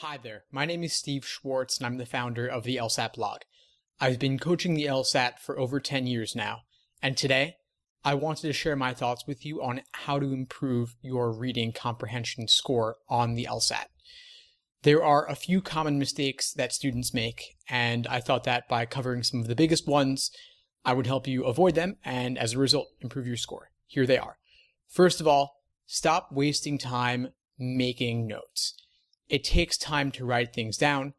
Hi there, my name is Steve Schwartz and I'm the founder of the LSAT blog. I've been coaching the LSAT for over 10 years now, and today I wanted to share my thoughts with you on how to improve your reading comprehension score on the LSAT. There are a few common mistakes that students make, and I thought that by covering some of the biggest ones, I would help you avoid them and as a result improve your score. Here they are. First of all, stop wasting time making notes. It takes time to write things down,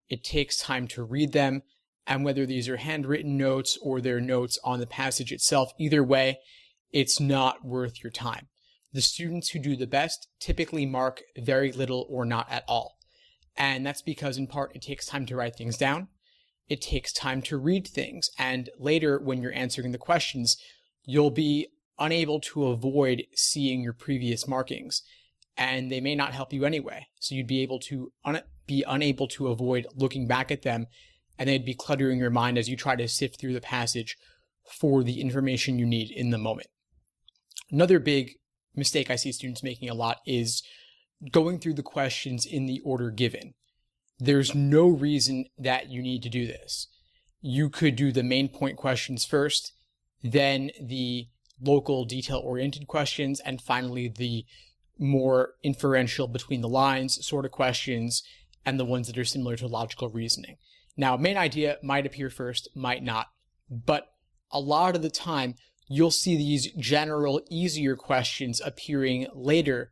it takes time to read them, and whether these are handwritten notes or they're notes on the passage itself, either way, it's not worth your time. The students who do the best typically mark very little or not at all. And that's because in part it takes time to write things down, it takes time to read things, and later when you're answering the questions, you'll be unable to avoid seeing your previous markings. And they may not help you anyway. So you'd be able to be unable to avoid looking back at them, and they'd be cluttering your mind as you try to sift through the passage for the information you need in the moment. Another big mistake I see students making a lot is going through the questions in the order given. There's no reason that you need to do this. You could do the main point questions first, then the local detail-oriented questions, and finally the more inferential between the lines sort of questions and the ones that are similar to logical reasoning. Now, main idea might appear first, might not, but a lot of the time you'll see these general easier questions appearing later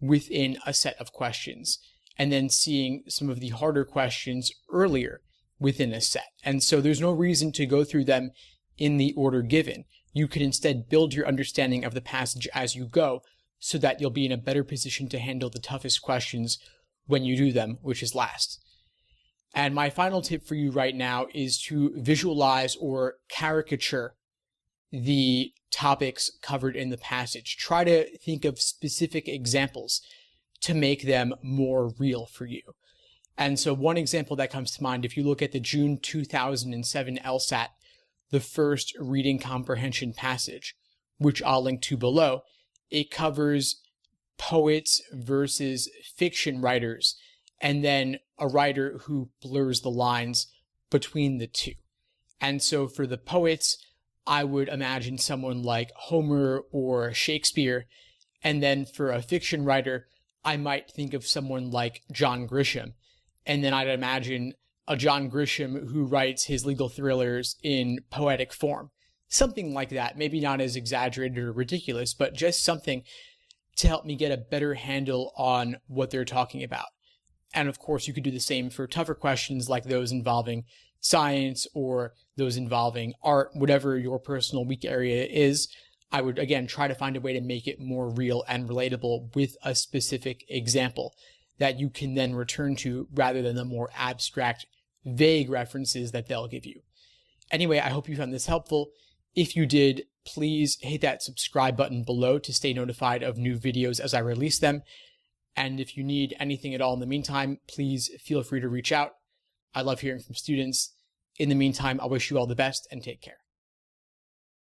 within a set of questions, and then seeing some of the harder questions earlier within a set. And so there's no reason to go through them in the order given. You could instead build your understanding of the passage as you go, so that you'll be in a better position to handle the toughest questions when you do them, which is last. And my final tip for you right now is to visualize or caricature the topics covered in the passage. Try to think of specific examples to make them more real for you. And so one example that comes to mind, if you look at the June 2007 LSAT, the first reading comprehension passage, which I'll link to below, it covers poets versus fiction writers, and then a writer who blurs the lines between the two. And so for the poets, I would imagine someone like Homer or Shakespeare, and then for a fiction writer, I might think of someone like John Grisham, and then I'd imagine a John Grisham who writes his legal thrillers in poetic form. Something like that, maybe not as exaggerated or ridiculous, but just something to help me get a better handle on what they're talking about. And of course, you could do the same for tougher questions like those involving science or those involving art, whatever your personal weak area is. I would, again, try to find a way to make it more real and relatable with a specific example that you can then return to rather than the more abstract, vague references that they'll give you. Anyway, I hope you found this helpful. If you did, please hit that subscribe button below to stay notified of new videos as I release them. And if you need anything at all in the meantime, please feel free to reach out. I love hearing from students. In the meantime, I wish you all the best and take care.